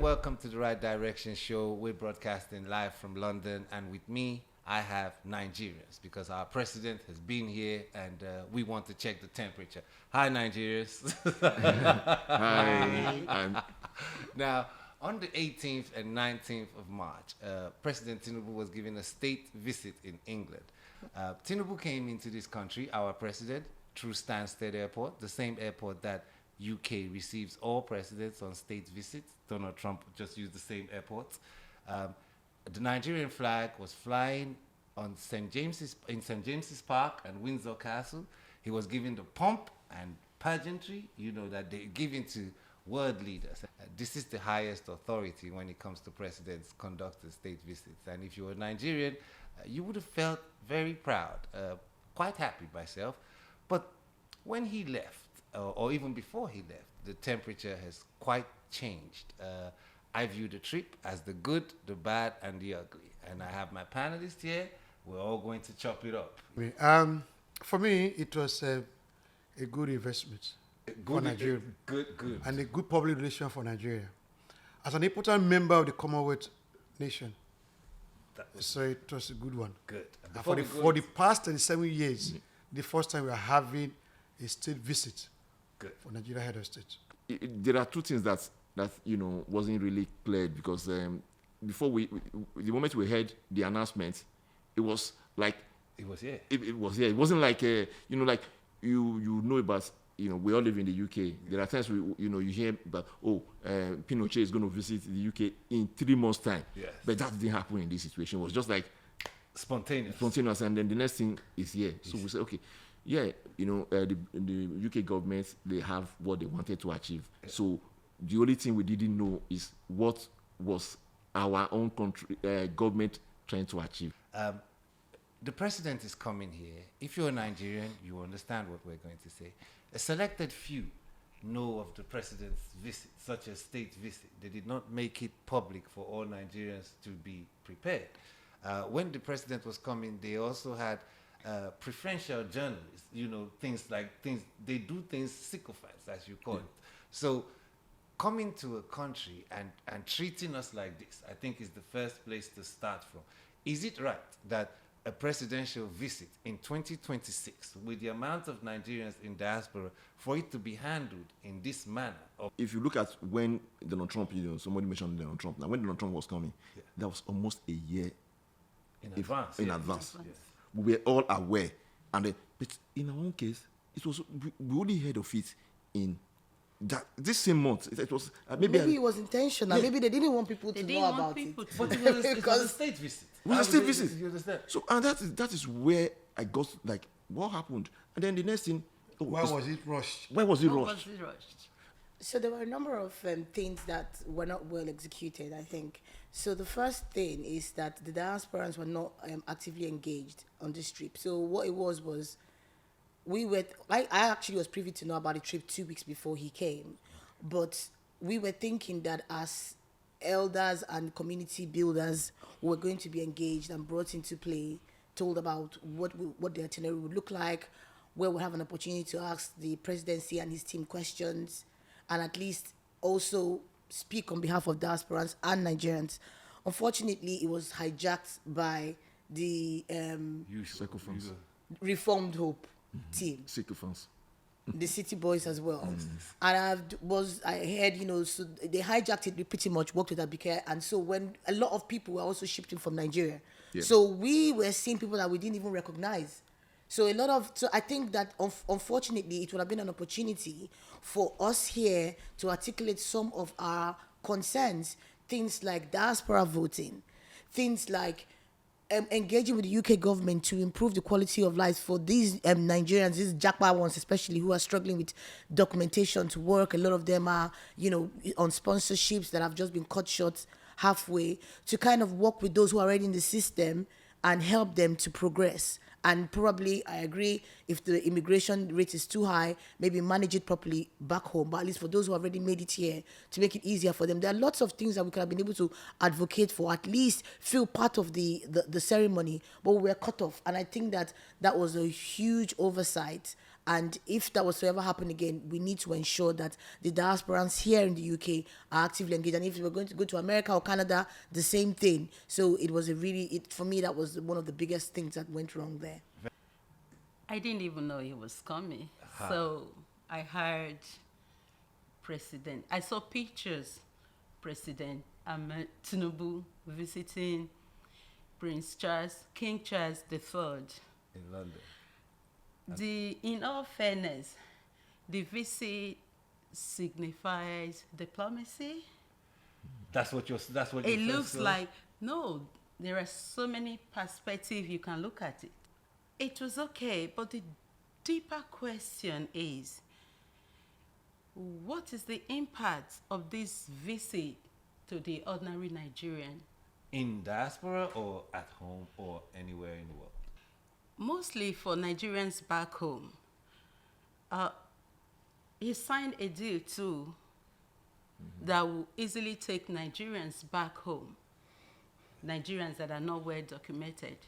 and welcome to the Right Direction Show. We're broadcasting live from London, and with me, I have Nigerians because our president has been here and we want to check the temperature. Hi, Nigerians. Hi. Now, on the 18th and 19th of March, President Tinubu was giving a state visit in England. Tinubu came into this country, our president, through Stansted Airport, the same airport that UK receives all presidents on state visits. Donald Trump just used the same airport. The Nigerian flag was flying on St. James's Park and Windsor Castle. He was giving the pomp and pageantry, that they give to world leaders. This is the highest authority when it comes to presidents conducting state visits. And if you were Nigerian, you would have felt very proud, quite happy myself. But when he left, or even before he left, the temperature has quite changed. I view the trip as the good, the bad, and the ugly. And I have my panelists here. We're all going to chop it up. For me, it was a good investment for Nigeria. Good. And a good public relation for Nigeria. As an important member of the Commonwealth nation, so it was a good one. Good. For the past 37 years, the first time we are having a state visit for Nigeria head of state. There are two things that wasn't really cleared because before the moment we heard the announcement, it was like it was here. It was here. It wasn't like like you know about we all live in the UK. There are times you hear about Pinochet is going to visit the UK in 3 months' time. Yes. But that didn't happen in this situation. It was just like spontaneous, and then the next thing is here. So we said, okay. Yeah, the UK government, they have what they wanted to achieve. Yeah. So the only thing we didn't know is what was our own country government trying to achieve. The president is coming here. If you're a Nigerian, you understand what we're going to say. A selected few know of the president's visit, such as state visit. They did not make it public for all Nigerians to be prepared. When the president was coming, they also had preferential journalists, they do things sycophants, as you call it. So coming to a country and treating us like this, I think is the first place to start from. Is it right that a presidential visit in 2026, with the amount of Nigerians in diaspora, for it to be handled in this manner? If you look at when Donald Trump, somebody mentioned Donald Trump. Now, when Donald Trump was coming, that was almost a year in advance. Yes. We were all aware, but in our own case, it was we only heard of it in this same month. It was maybe it was intentional. Yeah. Maybe they didn't want people to know about it. But it was a state visit. It was a state visit. You understand? So, and that is where I got like, what happened? And then the next thing. Why was it rushed? Why was it rushed? So there were a number of things that were not well executed, I think. So the first thing is that the diasporans were not actively engaged on this trip. So what it was I actually was privy to know about the trip 2 weeks before he came, but we were thinking that as elders and community builders were going to be engaged and brought into play, told about what the itinerary would look like, where we'll have an opportunity to ask the presidency and his team questions, and at least also speak on behalf of diasporans and Nigerians. Unfortunately, it was hijacked by the Reformed Hope team. Sycophants. The City Boys as well. And I heard, so they hijacked it, they pretty much worked with Abike, and so when a lot of people were also shipped in from Nigeria. Yeah. So we were seeing people that we didn't even recognize. So I think that unfortunately it would have been an opportunity for us here to articulate some of our concerns, things like diaspora voting, things like engaging with the UK government to improve the quality of life for these Nigerians, these Jackpot ones especially, who are struggling with documentation to work. A lot of them are, on sponsorships that have just been cut short halfway, to kind of work with those who are already in the system and help them to progress. And probably, I agree, if the immigration rate is too high, maybe manage it properly back home. But at least for those who have already made it here, to make it easier for them. There are lots of things that we could have been able to advocate for, at least feel part of the ceremony, but we were cut off. And I think that was a huge oversight. And if that was to ever happen again, we need to ensure that the diasporans here in the UK are actively engaged. And if we're going to go to America or Canada, the same thing. So it was for me, that was one of the biggest things that went wrong there. I didn't even know he was coming. So I heard I saw pictures, President Tinubu visiting King Charles III. In London. In all fairness, the visit signifies diplomacy. That's what It looks like, no, there are so many perspectives you can look at it. It was okay, but the deeper question is, what is the impact of this visit to the ordinary Nigerian? In diaspora or at home or anywhere in the world? Mostly for Nigerians back home. He signed a deal too that will easily take Nigerians back home. Nigerians that are not well documented.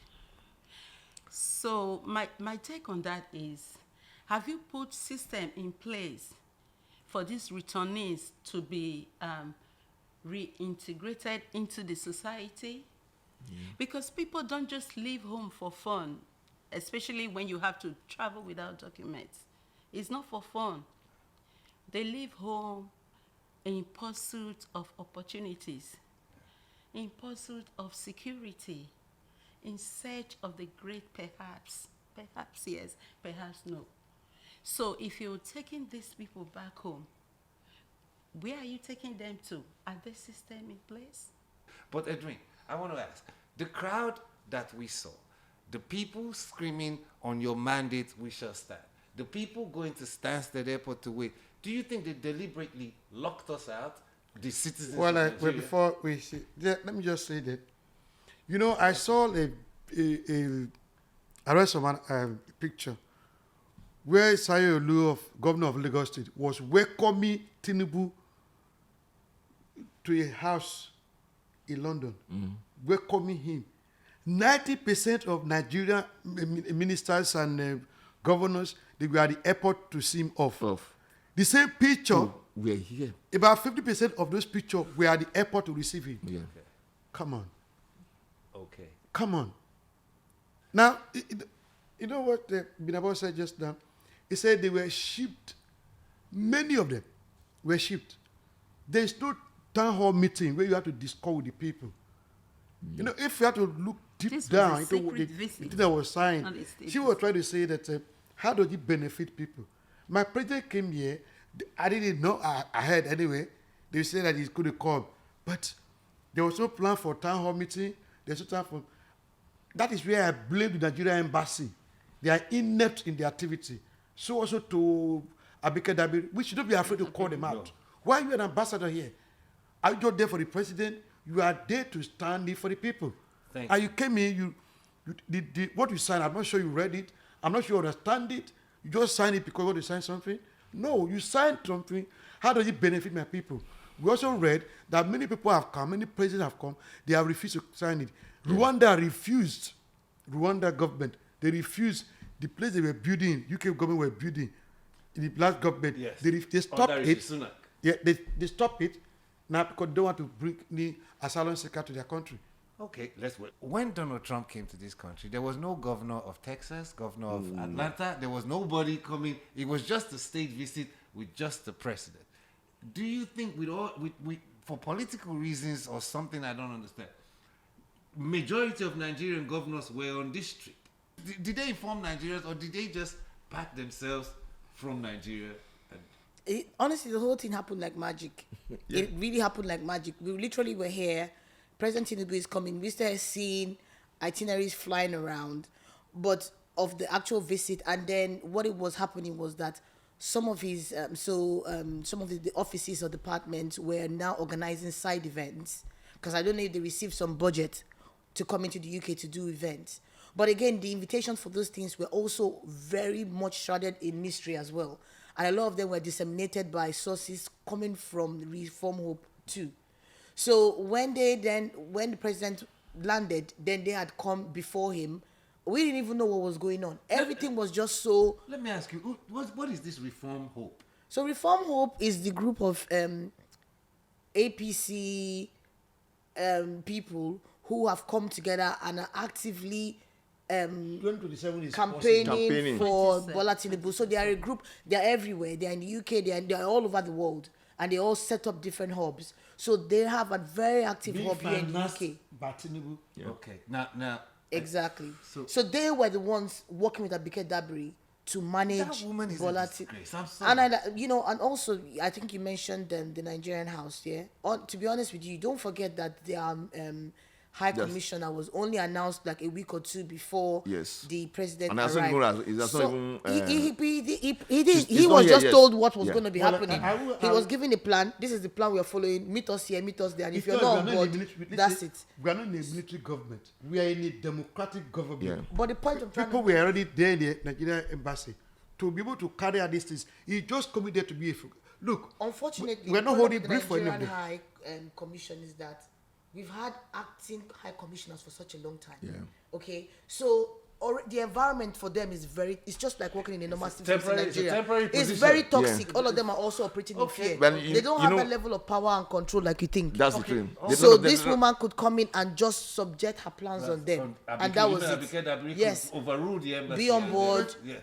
So my take on that is, have you put system in place for these returnees to be reintegrated into the society? Because people don't just leave home for fun, especially when you have to travel without documents. It's not for fun. They leave home in pursuit of opportunities, in pursuit of security, in search of the great perhaps. Perhaps yes, perhaps no. So if you're taking these people back home, where are you taking them to? Are the system in place? But Edwin, I want to ask, the crowd that we saw, the people screaming on your mandate, we shall stand, the people going to Stansted Airport to wait, do you think they deliberately locked us out, the citizens of Nigeria? Well, before we see, let me just say that, you know, I saw I read some picture where Sayo Olu, governor of Lagos State, was welcoming Tinubu to a house in London, welcoming him. 90% of Nigerian ministers and governors, they were at the airport to see him off. The same picture, we're here. about 50% of those pictures were at the airport to receive him. Yeah. Okay. Come on. Okay. Come on. Now, you know what Binabo said just now? He said they were shipped. Many of them were shipped. There is no town hall meeting where you have to discuss with the people. You know, if you have to look deep This was down a into secret the visit. thing that was signed, Not a state she was trying to say that how does it benefit people? My president came here. I didn't know. I heard anyway. They said that he's going to come, but there was no plan for town hall meeting. There's no time for. That is where I blame the Nigerian embassy. They are inept in their activity. So also to Abike Dabiri, we should not be afraid to call them out. Why are you an ambassador here? Are you not there for the president? You are there to stand in for the people. Thank And you came in, what you signed, I'm not sure you read it. I'm not sure you understand it. You just signed it because you want to sign something. No, you signed something. How does it benefit my people? We also read that many people have come, many presidents have come, they have refused to sign it. Rwanda refused. Rwanda government, they refused. The place they were building, UK government were building, in the last government, Yes. they stopped Under it. Sunak. Yeah, they stopped it now because they don't want to bring the asylum seeker to their country. Okay, let's wait. When Donald Trump came to this country, there was no governor of Texas, governor of Atlanta. There was nobody coming. It was just a state visit with just the president. Do you think for political reasons or something I don't understand, majority of Nigerian governors were on this trip? Did they inform Nigerians or did they just pack themselves from Nigeria? Honestly, the whole thing happened like magic. It really happened like magic. We literally were here. President Tinubu is coming. We started seeing itineraries flying around, but of the actual visit. And then what it was happening was that some of his, some of the offices or departments were now organizing side events, because I don't know if they received some budget to come into the UK to do events. But again, the invitations for those things were also very much shrouded in mystery as well. And a lot of them were disseminated by sources coming from Reform Hope too. So when the president landed, then they had come before him we didn't even know what was going on. Everything was just so. Let me ask you, what is this Reform Hope? So Reform Hope is the group of APC people who have come together and are actively 2027 is campaigning for 27. Bola Tinubu. So they are a group. They are everywhere. They are in the UK. They are all over the world, and they all set up different hubs. So they have a very active being hub here in the financed UK. by Tinubu. Yeah. Okay, now Exactly. So- So they were the ones working with Abike Dabiri to manage that woman is Bola a Ti- disgrace. I'm sorry. And and also I think you mentioned the Nigerian House. Yeah. To be honest with you, don't forget that their High Commissioner was only announced like a week or two before Yes. the president And that's not arrived. even- it's not even, He was not just here yet. told what was Yeah. going to be Well, happening. I He was given a plan. This is the plan we are following. Meet us here, meet us there. And if you're Because not we on are in board, a military- that's it. We are not in a military government. We are in a democratic government. Yeah. But the point of trying People to were already there in the Nigerian embassy to be able to carry out these things. He just coming there to be a look. Unfortunately, we're not the problem holding with brief for the anybody. Nigerian High Commission is that we've had acting high commissioners for such a long time. Yeah. Okay, so the environment for them is it's just like working in a normal civil service in temporary- it's a Nigeria. temporary It's position. very Yeah. toxic. All of them are also operating in Okay. fear. But They don't you have know- that level of power and control like you think. That's the thing. They So don't- this woman could come in and just subject her plans on them, and that was it. Yes, Overruled the embassy. Be on board. Yeah.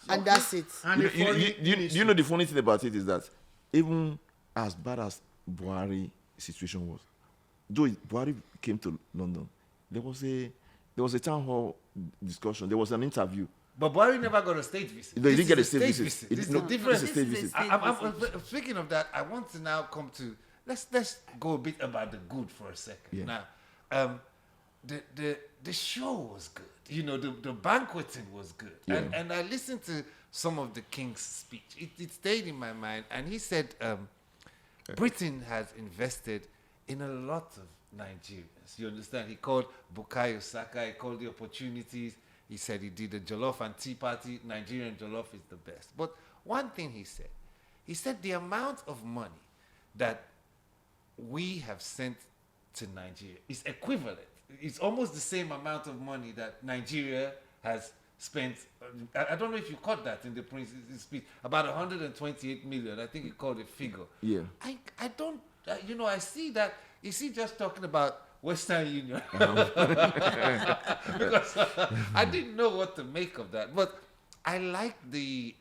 and that's it. And the foreign you know the funny thing about it is that even as bad as Buhari situation was, though Buhari came to London, there was a town hall discussion. There was an interview. But Buhari never got a state visit. They This didn't get is a state visit. This is No, a different. this is a state This is a visit. state I'm speaking of that, I want to now come to let's go a bit about the good for a second. Yeah. Now, the show was good. You know, the banqueting was good. Yeah. And I listened to some of the king's speech. It stayed in my mind, and he said Britain has invested in a lot of Nigerians. You understand? He called Bukayo Saka. He called the opportunities. He said he did a jollof and tea party. Nigerian jollof is the best. But one thing he said the amount of money that we have sent to Nigeria is equivalent. It's almost the same amount of money that Nigeria has spent. I don't know if you caught that in the Prince's speech. About 128 million. I think he called a figure. Yeah. I don't, I see that. Is he just talking about Western Union? Because I didn't know what to make of that. But I like the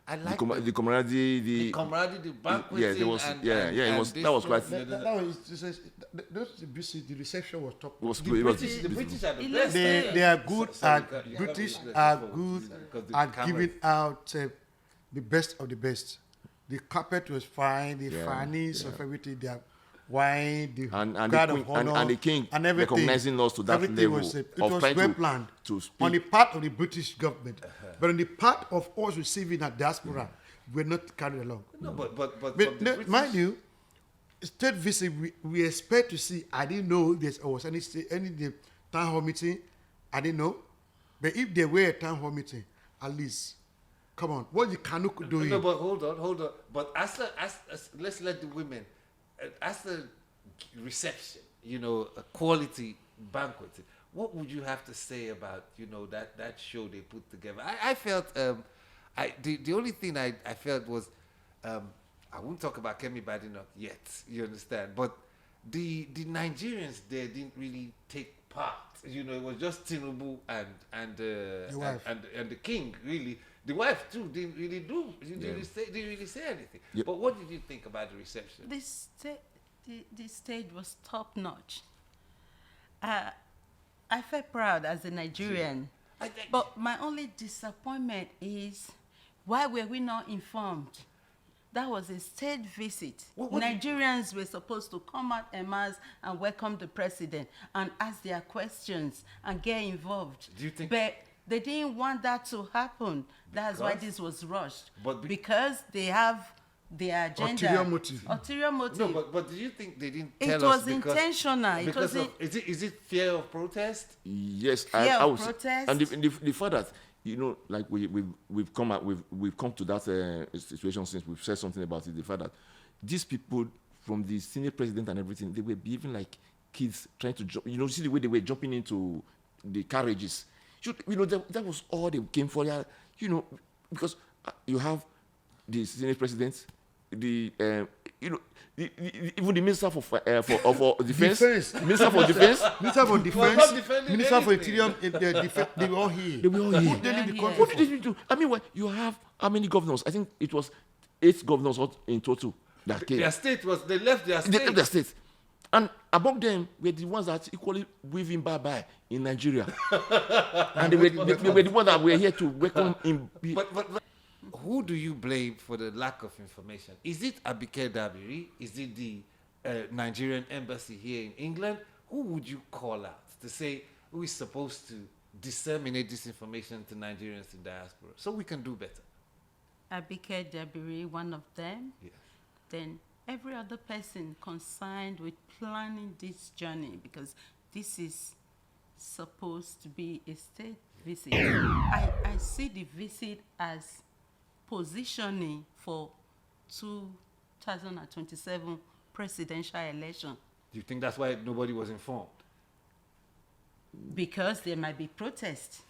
The camaraderie, the camaraderie, the banqueting. yeah, there was, and, yeah, and, yeah, it and was, this that was quite, thing. That was the reception was top. it was, The it was, British are the It best. looks They are good Sorry, at you British can't- are you can't- good because the at camera- giving out the best of the best. The carpet was fine, the Yeah, furniture yeah. of everything, the wine, the and the guard queen, of honor, and the king and everything. recognizing us to that Everything level was, it of was trying well to, planned to speak. on the part of the British government, but on the part of us receiving a diaspora, we're not carried along. No, but But the no, British- mind you, state visit we expect to see. I didn't know there was any the town hall meeting. I didn't know, but if there were a town hall meeting, at least, come on, what you cannot do? No, but hold on. But as let's let the women, as a reception, a quality banquet. What would you have to say about that show they put together? I felt the only thing I felt was I won't talk about Kemi Badenoch yet. You understand? But the Nigerians there didn't really take part. It was just Tinubu and The wife. and the king really. The wife too didn't really didn't really say anything. Yep. But what did you think about the reception? The stage was top notch. I felt proud as a Nigerian. But my only disappointment is, why were we not informed? That was a state visit. What- Nigerians were supposed to come out en masse and welcome the president and ask their questions and get involved. Do you think- But they didn't want that to happen. That's why Because? this was rushed. But because they have their agenda. Ulterior motive. Ulterior motive. No, but do you think they didn't It tell was us because, intentional. It because wasn't- is it fear of protest? Yes, Fear I of was, protest. and the fact that like we've come to that situation since we've said something about it. The fact that these people, from the senior president and everything, they were behaving like kids trying to jump. See the way they were jumping into the carriages. That was all they came for. Because you have the Senate president, even the minister for defense, minister for defense, Minister for not Defense, defending Minister for anything. Interior, defense, they were all here. They were all here. Who they leave the Yeah, country What for? did they do? I mean, you have how many governors? I think it was 8 governors in total that came. Their state was, they left their They state. left their state. And among them were the ones that equally waving bye-bye in Nigeria. And they were the ones that were here to welcome him. But who do you blame for the lack of information? Is it Abike Dabiri? Is it the Nigerian embassy here in England? Who would you call out to say who is supposed to disseminate this information to Nigerians in diaspora so we can do better? Abike Dabiri, one of them. Yes. Then every other person concerned with planning this journey, because this is supposed to be a state visit. I see the visit as positioning for 2027 presidential election, Do you think that's why nobody was informed? because there might be protests.